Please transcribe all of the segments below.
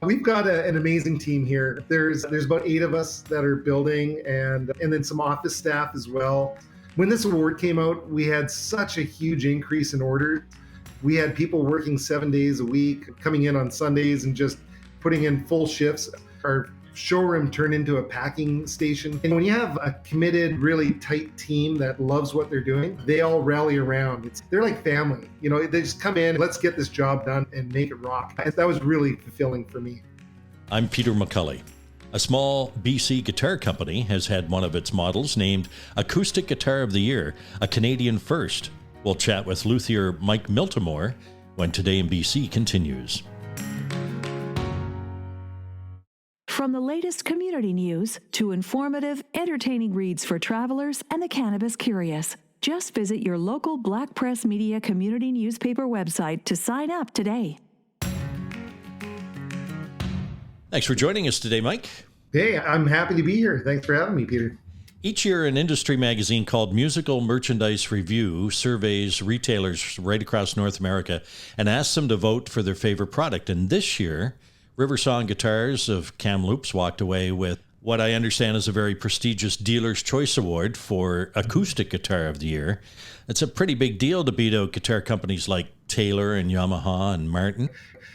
We've got an amazing team here. There's about 8 of us that are building, and then some office staff as well. When this award came out, we had such a huge increase in orders. We had people working 7 days a week, coming in on Sundays and just putting in full shifts. Our showroom turned into a packing station. And when you have a committed, really tight team that loves what they're doing, they all rally around. They're like family. They just come in, let's get this job done and make it rock. And that was really fulfilling for me. I'm Peter McCully. A small BC guitar company has had one of its models named Acoustic Guitar of the Year, a Canadian first. We'll chat with luthier Mike Miltimore when Today in BC continues. From the latest community news to informative, entertaining reads for travelers and the cannabis curious, just visit your local Black Press Media community newspaper website to sign up today. Thanks for joining us today, Mike. Hey, I'm happy to be here. Thanks for having me, Peter. Each year, an industry magazine called Musical Merchandise Review surveys retailers right across North America and asks them to vote for their favorite product. And this year, RiverSong Guitars of Kamloops walked away with what I understand is a very prestigious Dealer's Choice Award for Acoustic Guitar of the Year. It's a pretty big deal to beat out guitar companies like Taylor and Yamaha and Martin.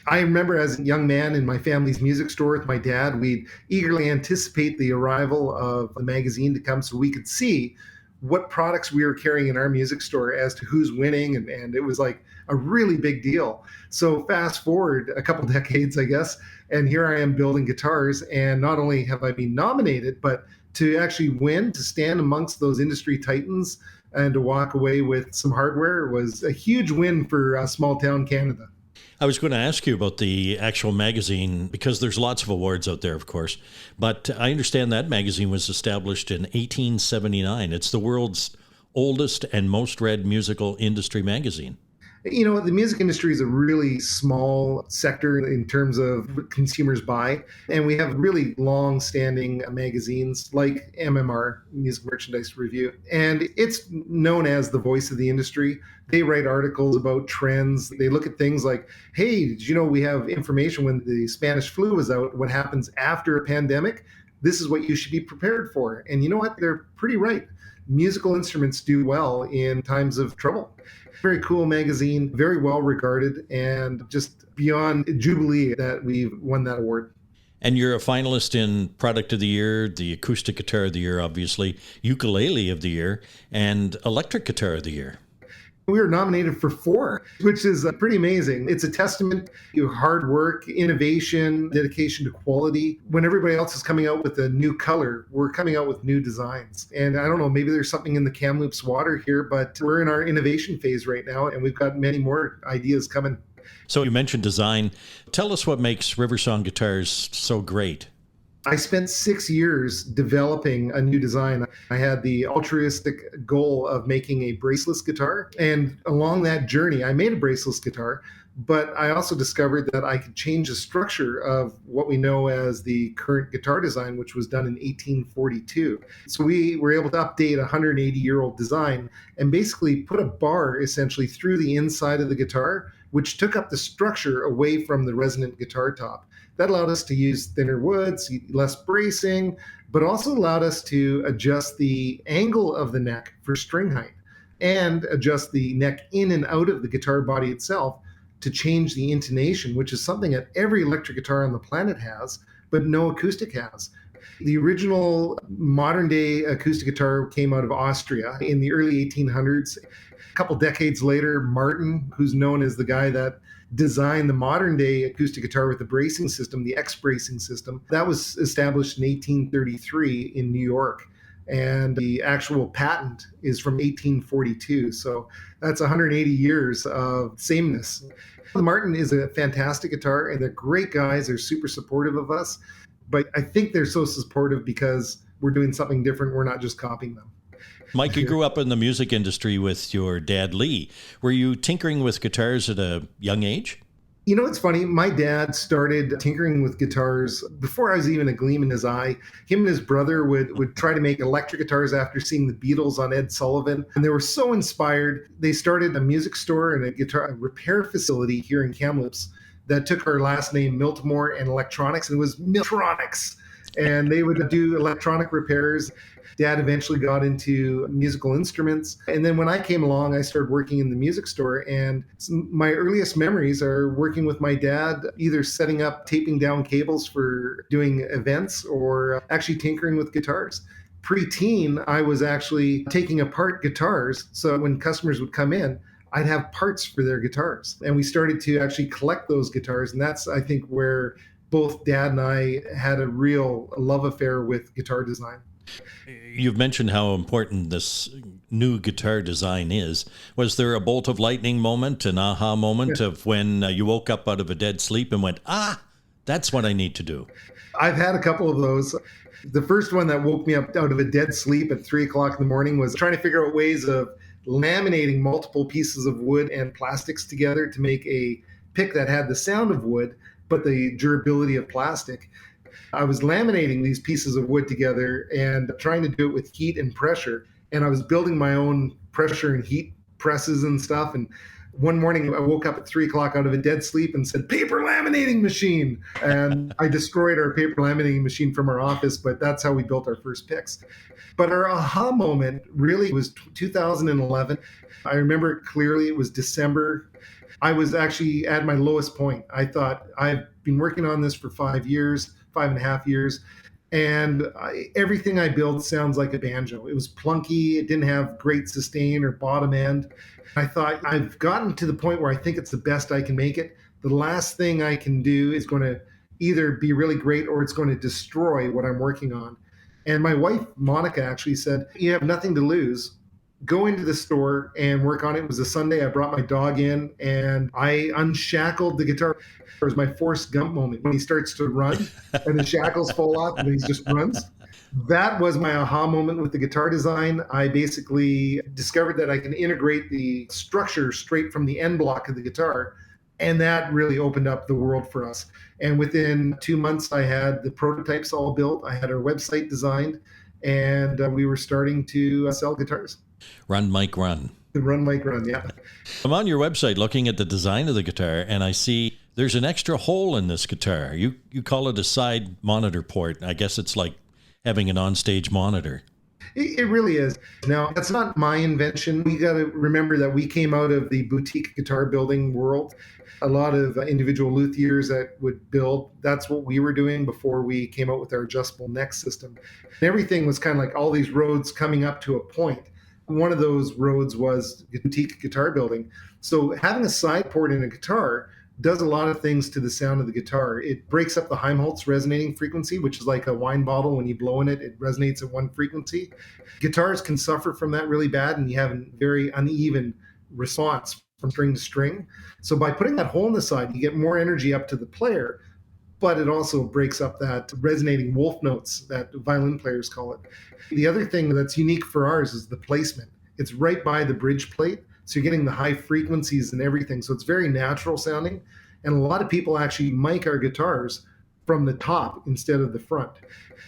I remember as a young man in my family's music store with my dad, we'd eagerly anticipate the arrival of the magazine to come so we could see what products we were carrying in our music store as to who's winning. And it was like a really big deal. So fast forward a couple decades, I guess, and here I am building guitars. And not only have I been nominated, but to actually win, to stand amongst those industry titans and to walk away with some hardware was a huge win for small town Canada. I was going to ask you about the actual magazine because there's lots of awards out there, of course. But I understand that magazine was established in 1879. It's the world's oldest and most read musical industry magazine. The music industry is a really small sector in terms of what consumers buy. And we have really long-standing magazines like MMR, Music Merchandise Review. And it's known as the voice of the industry. They write articles about trends. They look at things like, hey, did you know we have information when the Spanish flu was out, what happens after a pandemic? This is what you should be prepared for. And you know what? They're pretty right. Musical instruments do well in times of trouble. Very cool magazine, very well regarded, and just beyond jubilee that we've won that award. And you're a finalist in Product of the Year, the Acoustic Guitar of the Year, obviously, Ukulele of the Year, and Electric Guitar of the Year. We were nominated for 4, which is pretty amazing. It's a testament to hard work, innovation, dedication to quality. When everybody else is coming out with a new color, we're coming out with new designs. And I don't know, maybe there's something in the Kamloops water here, but we're in our innovation phase right now, and we've got many more ideas coming. So you mentioned design. Tell us what makes RiverSong Guitars so great. I spent 6 years developing a new design. I had the altruistic goal of making a braceless guitar. And along that journey, I made a braceless guitar, but I also discovered that I could change the structure of what we know as the current guitar design, which was done in 1842. So we were able to update a 180-year-old design and basically put a bar essentially through the inside of the guitar, which took up the structure away from the resonant guitar top. That allowed us to use thinner woods, less bracing, but also allowed us to adjust the angle of the neck for string height and adjust the neck in and out of the guitar body itself to change the intonation, which is something that every electric guitar on the planet has, but no acoustic has. The original modern day acoustic guitar came out of Austria in the early 1800s. A couple decades later, Martin, who's known as the guy that designed the modern day acoustic guitar with the bracing system, the X bracing system, that was established in 1833 in New York. And the actual patent is from 1842. So that's 180 years of sameness. The Martin is a fantastic guitar, and they're great guys. They're super supportive of us. But I think they're so supportive because we're doing something different. We're not just copying them. Mike, you grew up in the music industry with your dad, Lee. Were you tinkering with guitars at a young age? You know, it's funny. My dad started tinkering with guitars before I was even a gleam in his eye. Him and his brother would try to make electric guitars after seeing the Beatles on Ed Sullivan. And they were so inspired. They started a music store and a guitar repair facility here in Kamloops that took our last name, Miltimore, and electronics, and it was Miltronics. And they would do electronic repairs. Dad eventually got into musical instruments. And then when I came along, I started working in the music store. And my earliest memories are working with my dad, either setting up, taping down cables for doing events or actually tinkering with guitars. Pre-teen, I was actually taking apart guitars. So when customers would come in, I'd have parts for their guitars. And we started to actually collect those guitars. And that's, I think, where both Dad and I had a real love affair with guitar design. You've mentioned how important this new guitar design is. Was there a bolt of lightning moment, an aha moment of when you woke up out of a dead sleep and went, that's what I need to do? I've had a couple of those. The first one that woke me up out of a dead sleep at 3 o'clock in the morning was trying to figure out ways of laminating multiple pieces of wood and plastics together to make a pick that had the sound of wood, but the durability of plastic. I was laminating these pieces of wood together and trying to do it with heat and pressure. And I was building my own pressure and heat presses and stuff. And one morning I woke up at 3 o'clock out of a dead sleep and said, paper laminating machine. And I destroyed our paper laminating machine from our office, but that's how we built our first picks. But our aha moment really was 2011. I remember it clearly. It was December. I was actually at my lowest point. I thought, I've been working on this for 5 years, 5.5 years, and everything I build sounds like a banjo. It was plunky. It didn't have great sustain or bottom end. I thought, I've gotten to the point where I think it's the best I can make it. The last thing I can do is going to either be really great or it's going to destroy what I'm working on. And my wife, Monica, actually said, you have nothing to lose. Go into the store and work on it. It was a Sunday. I brought my dog in and I unshackled the guitar. It was my Forrest Gump moment when he starts to run and the shackles fall off and he just runs. That was my aha moment with the guitar design. I basically discovered that I can integrate the structure straight from the end block of the guitar. And that really opened up the world for us. And within 2 months, I had the prototypes all built. I had our website designed and we were starting to sell guitars. Run, Mike, run. Run, Mike, run, yeah. I'm on your website looking at the design of the guitar, and I see there's an extra hole in this guitar. You call it a side monitor port. I guess it's like having an onstage monitor. It really is. Now, that's not my invention. We got to remember that we came out of the boutique guitar building world. A lot of individual luthiers that would build, that's what we were doing before we came out with our adjustable neck system. And everything was kind of like all these roads coming up to a point. One of those roads was boutique guitar building. So having a side port in a guitar does a lot of things to the sound of the guitar. It breaks up the Helmholtz resonating frequency, which is like a wine bottle. When you blow in it, it resonates at one frequency. Guitars can suffer from that really bad, and you have a very uneven response from string to string. So by putting that hole in the side, you get more energy up to the player, but it also breaks up that resonating wolf notes that violin players call it. The other thing that's unique for ours is the placement. It's right by the bridge plate. So you're getting the high frequencies and everything. So it's very natural sounding. And a lot of people actually mic our guitars from the top instead of the front.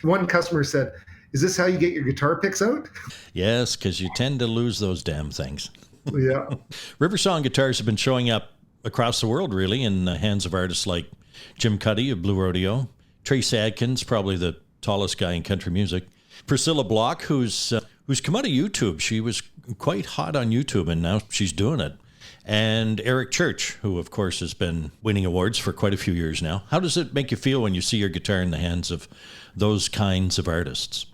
One customer said, is this how you get your guitar picks out? Yes, because you tend to lose those damn things. Yeah. RiverSong guitars have been showing up across the world, really, in the hands of artists like Jim Cuddy of Blue Rodeo, Trace Adkins, probably the tallest guy in country music, Priscilla Block, who's come out of YouTube. She was quite hot on YouTube, and now she's doing it. And Eric Church, who, of course, has been winning awards for quite a few years now. How does it make you feel when you see your guitar in the hands of those kinds of artists?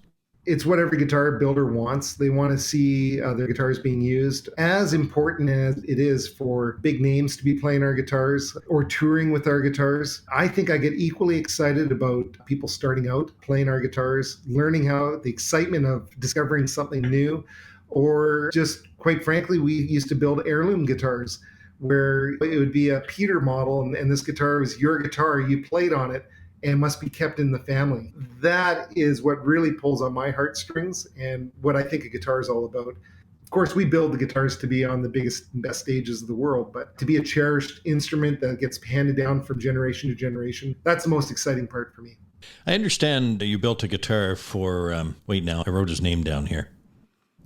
It's what every guitar builder wants. They want to see their guitars being used. As important as it is for big names to be playing our guitars or touring with our guitars, I think I get equally excited about people starting out playing our guitars, learning how the excitement of discovering something new, or just quite frankly, we used to build heirloom guitars where it would be a Peter model and this guitar was your guitar, you played on it, and must be kept in the family. That is what really pulls on my heartstrings and what I think a guitar is all about. Of course, we build the guitars to be on the biggest and best stages of the world, but to be a cherished instrument that gets handed down from generation to generation, that's the most exciting part for me. I understand you built a guitar for, wait now, I wrote his name down here.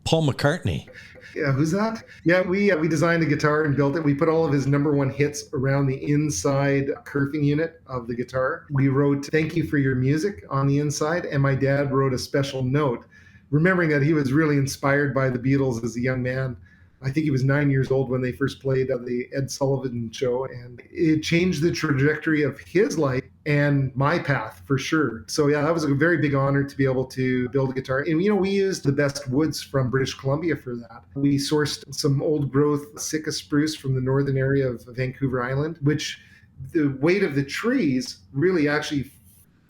Paul McCartney. Yeah, who's that? Yeah, we designed the guitar and built it. We put all of his number one hits around the inside kerfing unit of the guitar. We wrote "Thank you for your music" on the inside, and my dad wrote a special note, remembering that he was really inspired by the Beatles as a young man. I think he was 9 years old when they first played on the Ed Sullivan Show, and it changed the trajectory of his life and my path for sure. So yeah, that was a very big honor to be able to build a guitar. And we used the best woods from British Columbia for that. We sourced some old growth Sitka spruce from the northern area of Vancouver Island, which the weight of the trees really actually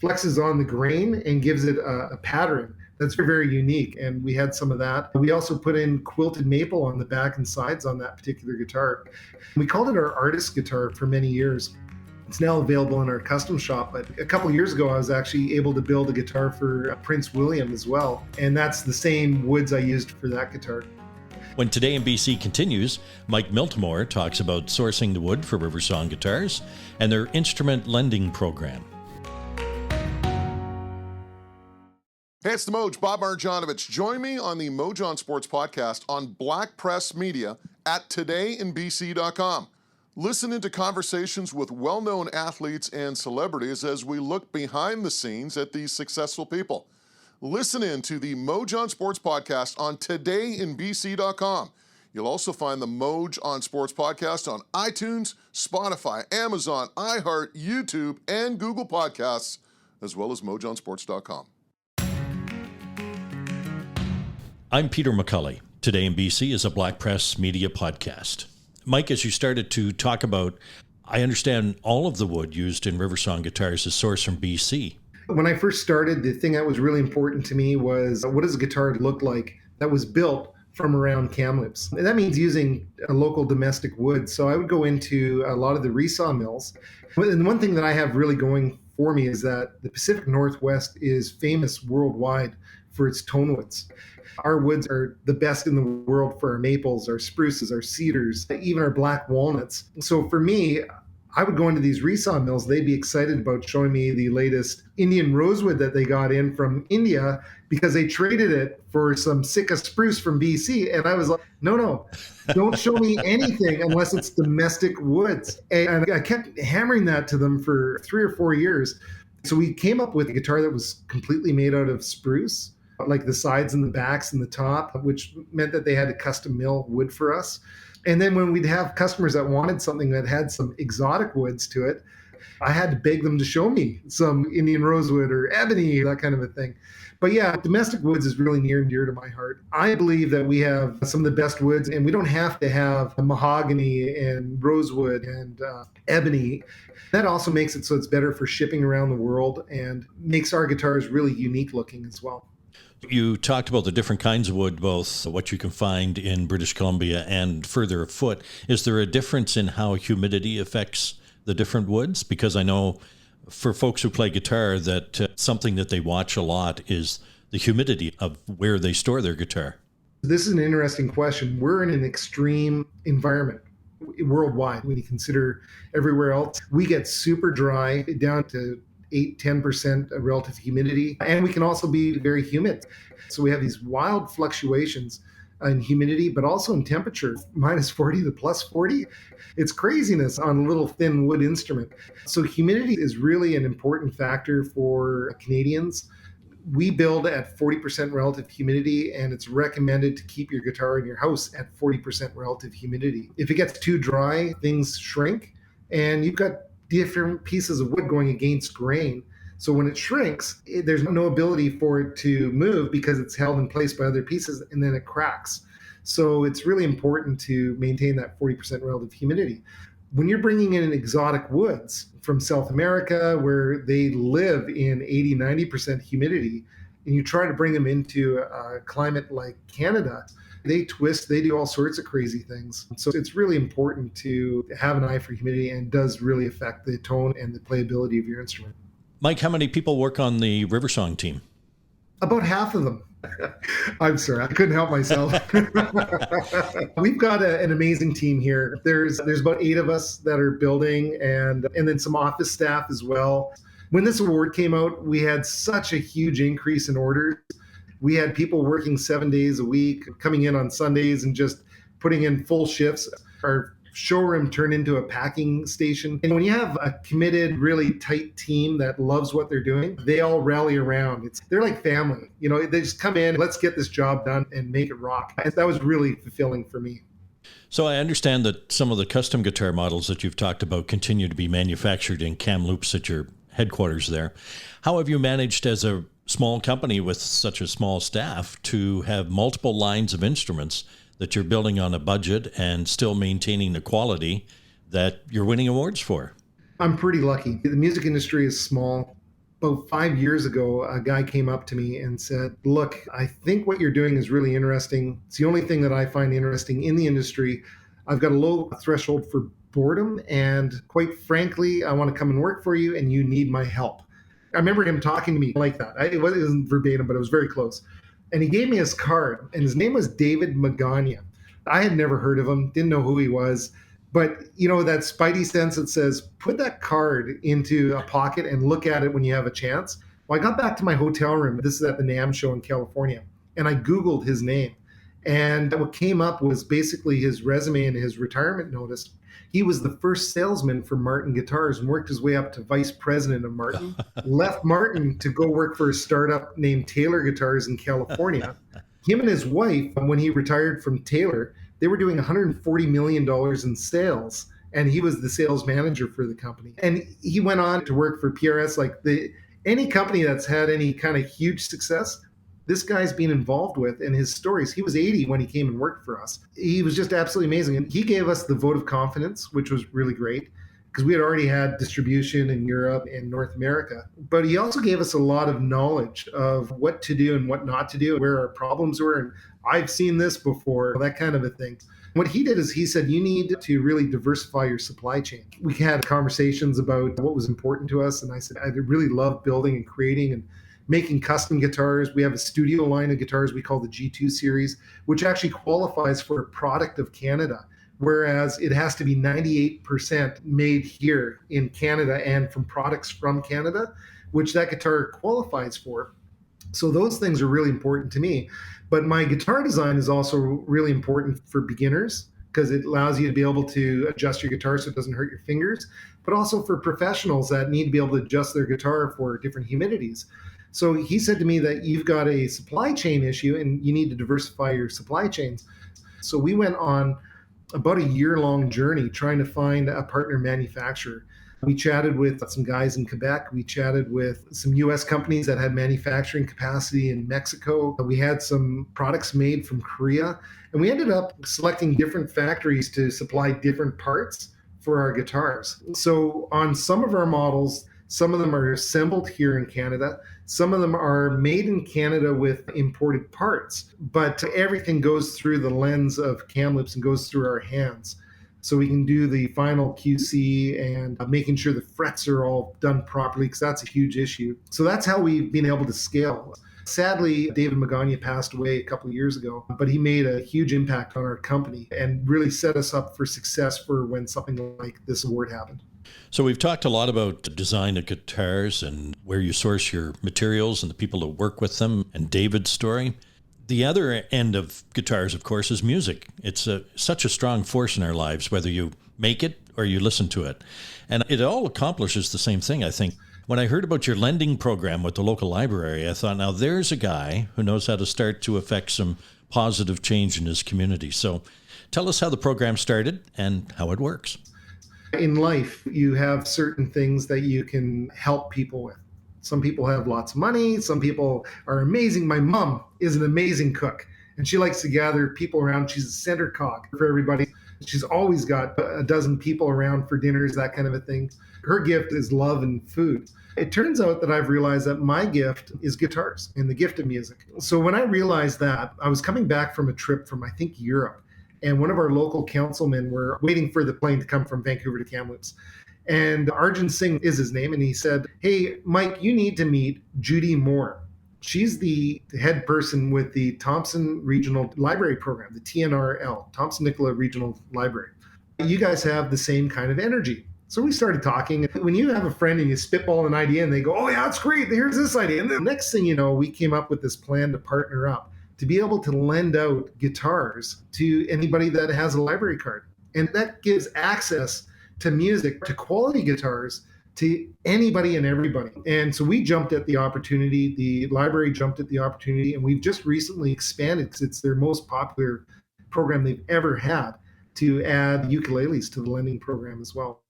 flexes on the grain and gives it a pattern that's very, very unique. And we had some of that. We also put in quilted maple on the back and sides on that particular guitar. We called it our artist guitar for many years. It's now available in our custom shop, but a couple of years ago, I was actually able to build a guitar for Prince William as well. And that's the same woods I used for that guitar. When Today in BC continues, Mike Miltimore talks about sourcing the wood for RiverSong guitars and their instrument lending program. Hey, it's the Moj, Bob Marjanovic. Join me on the Moj on Sports podcast on Black Press Media at todayinbc.com. Listen into conversations with well-known athletes and celebrities as we look behind the scenes at these successful people. Listen in to the Moj on Sports podcast on todayinbc.com. You'll also find the Moj on Sports podcast on iTunes, Spotify, Amazon, iHeart, YouTube, and Google Podcasts, as well as mojonsports.com. I'm Peter McCully. Today in BC is a Black Press Media podcast. Mike, as you started to talk about, I understand all of the wood used in RiverSong guitars is sourced from BC. When I first started, the thing that was really important to me was what does a guitar look like that was built from around Kamloops? And that means using a local domestic wood. So I would go into a lot of the resaw mills. And one thing that I have really going for me is that the Pacific Northwest is famous worldwide for its tone woods. Our woods are the best in the world for our maples, our spruces, our cedars, even our black walnuts. So for me, I would go into these resaw mills. They'd be excited about showing me the latest Indian rosewood that they got in from India because they traded it for some Sitka spruce from BC. And I was like, no, don't show me anything unless it's domestic woods. And I kept hammering that to them for 3 or 4 years. So we came up with a guitar that was completely made out of spruce, like the sides and the backs and the top, which meant that they had to custom mill wood for us. And then when we'd have customers that wanted something that had some exotic woods to it, I had to beg them to show me some Indian rosewood or ebony, that kind of a thing. But yeah, domestic woods is really near and dear to my heart. I believe that we have some of the best woods, and we don't have to have mahogany and rosewood and ebony. That also makes it so it's better for shipping around the world and makes our guitars really unique looking as well. You talked about the different kinds of wood, both what you can find in British Columbia and further afoot. Is there a difference in how humidity affects the different woods? Because I know for folks who play guitar that something that they watch a lot is the humidity of where they store their guitar. This is an interesting question. We're in an extreme environment worldwide when you consider everywhere else. We get super dry down to 8-10% relative humidity, and we can also be very humid. So we have these wild fluctuations in humidity, but also in temperature, minus 40 to plus 40. It's craziness on a little thin wood instrument. So humidity is really an important factor for Canadians. We build at 40% relative humidity, and it's recommended to keep your guitar in your house at 40% relative humidity. If it gets too dry, things shrink, and you've got different pieces of wood going against grain. So when it shrinks, there's no ability for it to move because it's held in place by other pieces, and then it cracks. So it's really important to maintain that 40% relative humidity. When you're bringing in exotic woods from South America, where they live in 80-90% humidity, and you try to bring them into a climate like Canada, they twist, they do all sorts of crazy things. So it's really important to have an eye for humidity, and does really affect the tone and the playability of your instrument. Mike, how many people work on the RiverSong team? About half of them. I'm sorry, I couldn't help myself. We've got an amazing team here. There's about 8 of us that are building, and then some office staff as well. When this award came out, we had such a huge increase in orders. We had people working 7 days a week, coming in on Sundays and just putting in full shifts. Our showroom turned into a packing station. And when you have a committed, really tight team that loves what they're doing, they all rally around. They're like family. They just come in, let's get this job done and make it rock. And that was really fulfilling for me. So I understand that some of the custom guitar models that you've talked about continue to be manufactured in Kamloops at your headquarters there. How have you managed as a small company with such a small staff to have multiple lines of instruments that you're building on a budget and still maintaining the quality that you're winning awards for? I'm pretty lucky. The music industry is small. About 5 years ago, a guy came up to me and said, look, I think what you're doing is really interesting. It's the only thing that I find interesting in the industry. I've got a low threshold for boredom, and quite frankly, I want to come and work for you, and you need my help. I remember him talking to me like that. It wasn't verbatim, but it was very close. And he gave me his card, and his name was David McCully. I had never heard of him, didn't know who he was. But, that spidey sense that says, put that card into a pocket and look at it when you have a chance. Well, I got back to my hotel room. This is at the NAMM show in California. And I Googled his name. And what came up was basically his resume and his retirement notice. He was the first salesman for Martin Guitars and worked his way up to vice president of Martin, left Martin to go work for a startup named Taylor Guitars in California. Him and his wife, when he retired from Taylor, they were doing $140 million in sales, and he was the sales manager for the company. And he went on to work for PRS, any company that's had any kind of huge success, this guy's been involved with, and his stories. He was 80 when he came and worked for us. He was just absolutely amazing. And he gave us the vote of confidence, which was really great, because we had already had distribution in Europe and North America. But he also gave us a lot of knowledge of what to do and what not to do, where our problems were. And I've seen this before, that kind of a thing. What he did is he said, you need to really diversify your supply chain. We had conversations about what was important to us. And I said, I really love building and creating and making custom guitars. We have a studio line of guitars we call the G2 series, which actually qualifies for a product of Canada, whereas it has to be 98% made here in Canada and from products from Canada, which that guitar qualifies for. So those things are really important to me. But my guitar design is also really important for beginners because it allows you to be able to adjust your guitar so it doesn't hurt your fingers, but also for professionals that need to be able to adjust their guitar for different humidities. So he said to me that you've got a supply chain issue and you need to diversify your supply chains. So we went on about a year-long journey trying to find a partner manufacturer. We chatted with some guys in Quebec. We chatted with some US companies that had manufacturing capacity in Mexico. We had some products made from Korea. And we ended up selecting different factories to supply different parts for our guitars. So on some of our models, some of them are assembled here in Canada. Some of them are made in Canada with imported parts, but everything goes through the lens of Kamloops and goes through our hands. So we can do the final QC and making sure the frets are all done properly, because that's a huge issue. So that's how we've been able to scale. Sadly, David McCully passed away a couple of years ago, but he made a huge impact on our company and really set us up for success for when something like this award happened. So we've talked a lot about the design of guitars and where you source your materials and the people that work with them and David's story. The other end of guitars, of course, is music. It's such a strong force in our lives, whether you make it or you listen to it. And it all accomplishes the same thing, I think. When I heard about your lending program with the local library, I thought, now there's a guy who knows how to start to affect some positive change in his community. So tell us how the program started and how it works. In life, you have certain things that you can help people with. Some people have lots of money. Some people are amazing. My mom is an amazing cook, and she likes to gather people around. She's a center cog for everybody. She's always got a dozen people around for dinners, that kind of a thing. Her gift is love and food. It turns out that I've realized that my gift is guitars and the gift of music. So when I realized that, I was coming back from a trip from, I think, Europe. And one of our local councilmen were waiting for the plane to come from Vancouver to Kamloops. And Arjun Singh is his name. And he said, hey, Mike, you need to meet Judy Moore. She's the head person with the Thompson Regional Library Program, the TNRL, Thompson Nicola Regional Library. You guys have the same kind of energy. So we started talking. When you have a friend and you spitball an idea and they go, oh, yeah, that's great. Here's this idea. And the next thing you know, we came up with this plan to partner up, to be able to lend out guitars to anybody that has a library card. And that gives access to music, to quality guitars, to anybody and everybody. And so we jumped at the opportunity. The library jumped at the opportunity. And we've just recently expanded, because it's their most popular program they've ever had, to add ukuleles to the lending program as well.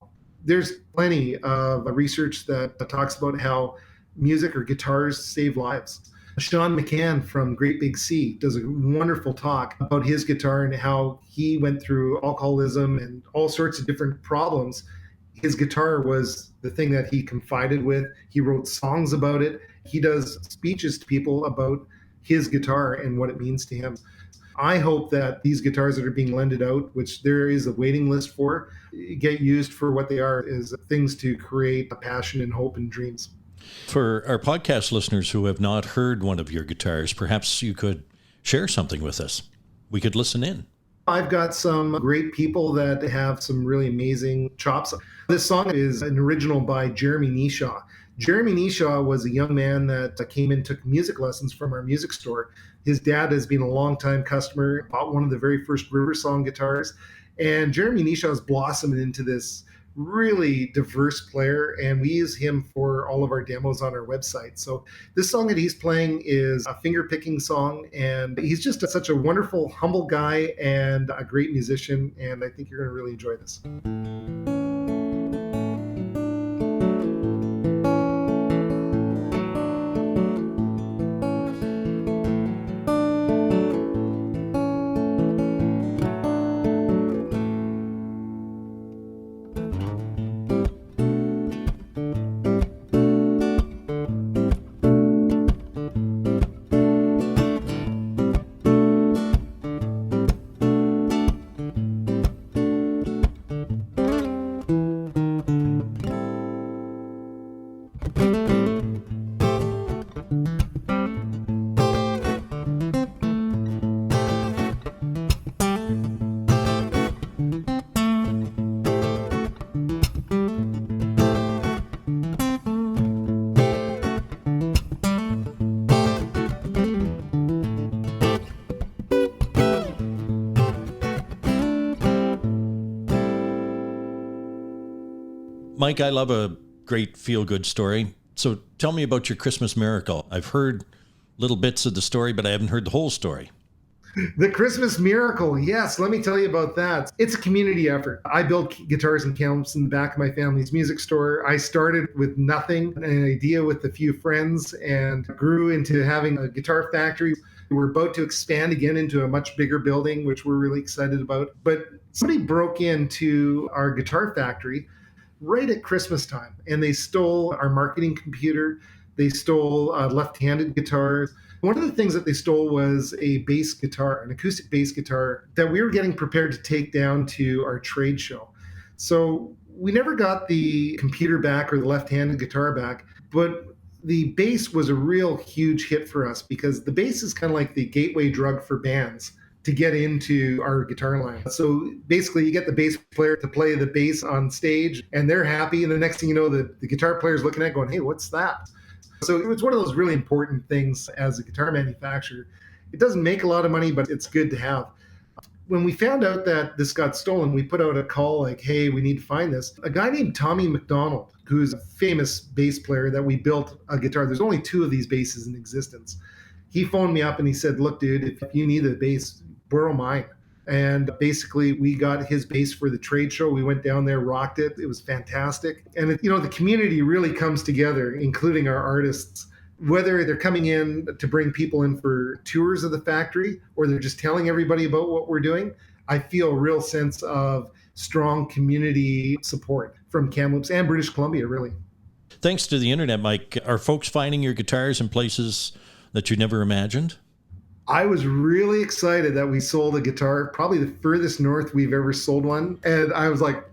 There's plenty of research that talks about how music or guitars save lives. Sean McCann from Great Big Sea does a wonderful talk about his guitar and how he went through alcoholism and all sorts of different problems. His guitar was the thing that he confided with. He wrote songs about it. He does speeches to people about his guitar and what it means to him. I hope that these guitars that are being lended out, which there is a waiting list for, get used for what they are, is things to create a passion and hope and dreams. For our podcast listeners who have not heard one of your guitars, perhaps you could share something with us. We could listen in. I've got some great people that have some really amazing chops. This song is an original by Jeremy Nishaw. Jeremy Nishaw was a young man that came and took music lessons from our music store. His dad has been a longtime customer, bought one of the very first RiverSong guitars. And Jeremy Nishaw has blossomed into this really diverse player, and we use him for all of our demos on our website. So this song that he's playing is a finger-picking song, and he's just such a wonderful, humble guy and a great musician, and I think you're going to really enjoy this. Mike, I love a great feel-good story. So tell me about your Christmas miracle. I've heard little bits of the story, but I haven't heard the whole story. The Christmas miracle. Yes, let me tell you about that. It's a community effort. I built guitars in Kamloops in the back of my family's music store. I started with nothing, an idea with a few friends, and grew into having a guitar factory. We're about to expand again into a much bigger building, which we're really excited about. But somebody broke into our guitar factory right at Christmas time, and they stole our marketing computer. They stole left-handed guitars. One of the things that they stole was a bass guitar, an acoustic bass guitar that we were getting prepared to take down to our trade show. So we never got the computer back or the left-handed guitar back, but the bass was a real huge hit for us, because the bass is kind of like the gateway drug for bands to get into our guitar line. So basically you get the bass player to play the bass on stage and they're happy. And the next thing you know, the guitar player's looking at it going, hey, what's that? So it's one of those really important things as a guitar manufacturer. It doesn't make a lot of money, but it's good to have. When we found out that this got stolen, we put out a call like, hey, we need to find this. A guy named Tommy McDonald, who's a famous bass player that we built a guitar. There's only 2 of these basses in existence. He phoned me up and he said, look, dude, if you need a bass, borrow mine. And basically we got his bass for the trade show. We went down there, rocked it. It was fantastic. And the community really comes together, including our artists, whether they're coming in to bring people in for tours of the factory or they're just telling everybody about what we're doing. I feel a real sense of strong community support from Kamloops and British Columbia, really. Thanks to the internet, Mike, are folks finding your guitars in places that you never imagined? I was really excited that we sold a guitar, probably the furthest north we've ever sold one. And I was like,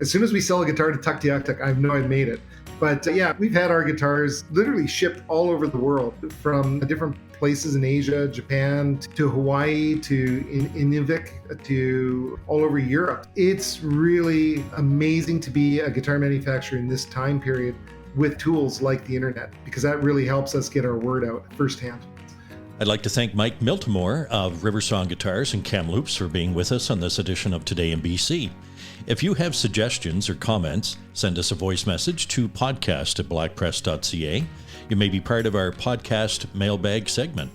as soon as we sell a guitar to Tuktoyaktuk, I know I've made it. But yeah, we've had our guitars literally shipped all over the world from different places in Asia, Japan, to Hawaii, to Inuvik, to all over Europe. It's really amazing to be a guitar manufacturer in this time period with tools like the internet, because that really helps us get our word out firsthand. I'd like to thank Mike Miltimore of RiverSong Guitars in Kamloops for being with us on this edition of Today in BC. If you have suggestions or comments, send us a voice message to podcast@blackpress.ca. You may be part of our podcast mailbag segment.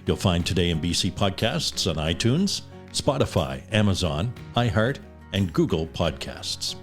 You'll find Today in BC podcasts on iTunes, Spotify, Amazon, iHeart, and Google Podcasts.